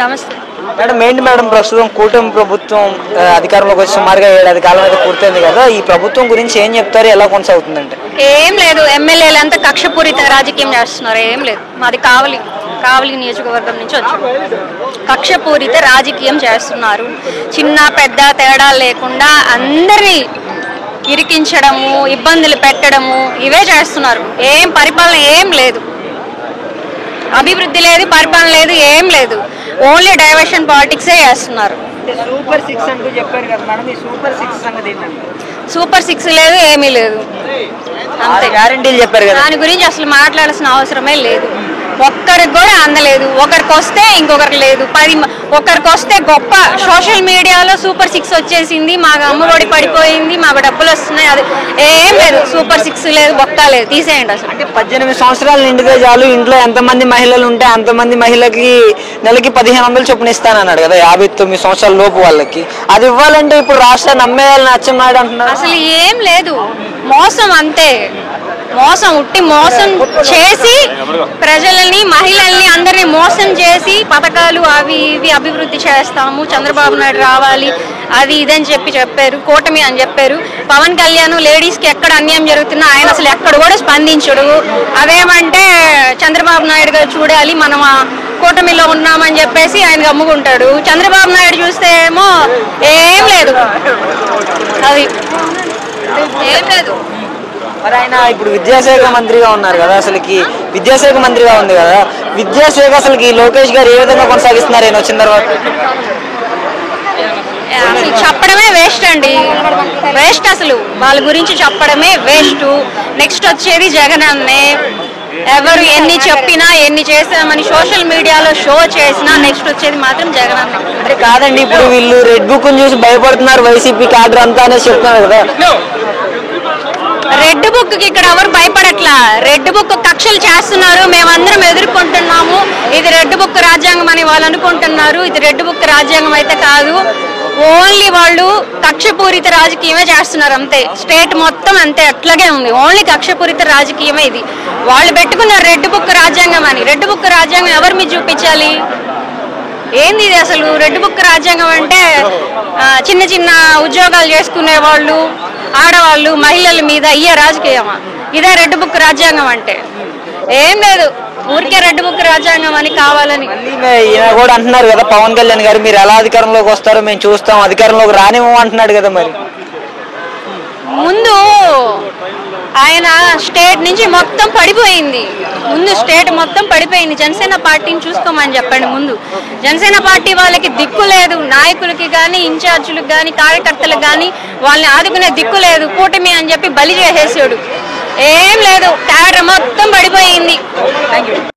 నమస్తే మేడం. ఏంటి మేడం, ప్రస్తుతం కూటమి ప్రభుత్వం అధికారంలోకి వచ్చి సుమారుగా 7 ఏళ్ల కాలం అయితే పూర్తయింది కదా, ఈ ప్రభుత్వం గురించి ఏం చెప్తారు, ఎలా కొనసాగుతుందంటే? ఏం లేదు, ఎమ్మెల్యేలు అంతా కక్షపూరిత రాజకీయం చేస్తున్నారు. ఏం లేదు, మాది కావలి నియోజకవర్గం నుంచి వచ్చాం. కక్షపూరిత రాజకీయం చేస్తున్నారు. చిన్న పెద్ద తేడా లేకుండా అందరినీ ఇరికించడము, ఇబ్బందులు పెట్టడము, ఇవే చేస్తున్నారు. ఏం పరిపాలన ఏం లేదు, అభివృద్ధి లేదు, పరిపాలన లేదు, ఏం లేదు. ఓన్లీ డైవర్షన్ పాలిటిక్సే చేస్తున్నారు. సూపర్ 6 అంటూ చెప్పారు కదా మేడం, ఈ సూపర్ 6 సంగతి ఏంటంటే? సూపర్ 6 లేదు, ఏమీ లేదు, అంతే. గ్యారెంటీలు చెప్పారు కదా, దాని గురించి అసలు మాట్లాడాల్సిన అవసరమే లేదు. ఒక్కరికి కూడా అందలేదు. ఒకరికి వస్తే ఇంకొకరికి లేదు. ఒకరికి వస్తే గొప్ప. సోషల్ మీడియాలో సూపర్ 6 వచ్చేసింది, మాకు అమ్మఒడి పడిపోయింది, మాకు డబ్బులు వస్తున్నాయి, అది ఏం లేదు. సూపర్ 6 లేదు, బొక్క లేదు, తీసేయండి అసలు. అంటే 18 సంవత్సరాలు నిండితే చాలు, ఇంట్లో ఎంతమంది మహిళలు ఉంటే అంతమంది మహిళకి నెలకి 1500 చొప్పున ఇస్తానన్నాడు కదా 59 సంవత్సరాల లోపు వాళ్ళకి. అది ఇవ్వాలంటే ఇప్పుడు రాష్ట్రాన్ని అమ్మేయాలని అచ్చెన్నాయుడు అంటున్నారు. అసలు ఏం లేదు, మోసం అంతే. మోసం, ఉట్టి మోసం చేసి ప్రజలని, మహిళల్ని అందరినీ మోసం చేసి పథకాలు అవి ఇవి అభివృద్ధి చేస్తాము, చంద్రబాబు నాయుడు రావాలి, అది ఇదని చెప్పారు. కూటమి అని చెప్పారు. పవన్ కళ్యాణ్ లేడీస్కి ఎక్కడ అన్యాయం జరుగుతున్నా ఆయన అసలు ఎక్కడ కూడా స్పందించడు. అదేమంటే చంద్రబాబు నాయుడు గారు చూడాలి, మనం కూటమిలో ఉన్నామని చెప్పేసి ఆయన అమ్ముకుంటాడు. చంద్రబాబు నాయుడు చూస్తే ఏమో ఏం లేదు, అది ఏం లేదు. మరి ఆయన ఇప్పుడు విద్యాశాఖ మంత్రిగా ఉన్నారు కదా, అసలుకి విద్యాశాఖ మంత్రిగా ఉంది కదా, విద్యాశాఖ అసలుకి లోకేష్ గారు ఏ విధంగా కొనసాగిస్తున్నారు ఆయన వచ్చిన తర్వాత? అసలు చెప్పడమే వేస్ట్ అండి, వేస్ట్. అసలు వాళ్ళ గురించి చెప్పడమే వేస్ట్. నెక్స్ట్ వచ్చేది జగన్ అన్నే. ఎవరు ఎన్ని చెప్పినా ఎన్ని చేసామని సోషల్ మీడియాలో షో చేసినా నెక్స్ట్ వచ్చేది మాత్రం జగన్ అన్నే. అంటే కాదండి, ఇప్పుడు వీళ్ళు రెడ్ బుక్ చూసి భయపడుతున్నారు, వైసీపీ కాడర్ అంతా అనేసి చెప్తున్నారు కదా. రెడ్ బుక్ కి ఇక్కడ ఎవరు భయపడట్లా. రెడ్ బుక్ కక్షలు చేస్తున్నారు, మేమందరం ఎదుర్కొంటున్నాము. ఇది రెడ్ బుక్ రాజ్యాంగం అని వాళ్ళు అనుకుంటున్నారు. ఇది రెడ్ బుక్ రాజ్యాంగం అయితే కాదు. ఓన్లీ వాళ్ళు కక్షపూరిత రాజకీయమే చేస్తున్నారు, అంతే. స్టేట్ మొత్తం అంతే, అట్లాగే ఉంది. ఓన్లీ కక్షపూరిత రాజకీయమే ఇది. వాళ్ళు పెట్టుకున్నారు రెడ్ బుక్ రాజ్యాంగం అని. రెడ్ బుక్ రాజ్యాంగం ఎవరి మీద చూపించాలి? ఏంది ఇది అసలు? రెడ్ బుక్ రాజ్యాంగం అంటే చిన్న చిన్న ఉద్యోగాలు చేసుకునే వాళ్ళు, ఆడవాళ్ళు, మహిళల మీద అయ్యే రాజకీయమా? ఇదే రెడ్ బుక్ రాజ్యాంగం అంటే? ఏం లేదు, ఊరికే రెడ్ బుక్ రాజ్యాంగం అని కావాలని. ఈయన కూడా అంటున్నారు కదా పవన్ కళ్యాణ్ గారు, మీరు ఎలా అధికారంలోకి వస్తారో మేము చూస్తాం, అధికారంలోకి రానివ్వం అంటున్నాడు కదా. మరి ముందు ఆయన స్టేట్ నుంచి మొత్తం పడిపోయింది. ముందు స్టేట్ మొత్తం పడిపోయింది. జనసేన పార్టీని చూసుకోమని చెప్పండి. ముందు జనసేన పార్టీ వాళ్ళకి దిక్కు లేదు, నాయకులకి కానీ, ఇన్ఛార్జీలకు కానీ, కార్యకర్తలకు కానీ వాళ్ళని ఆదుకునే దిక్కు లేదు. కూటమి అని చెప్పి బలి చేసేసాడు. ఏం లేదు, క్యాడర్ మొత్తం పడిపోయింది.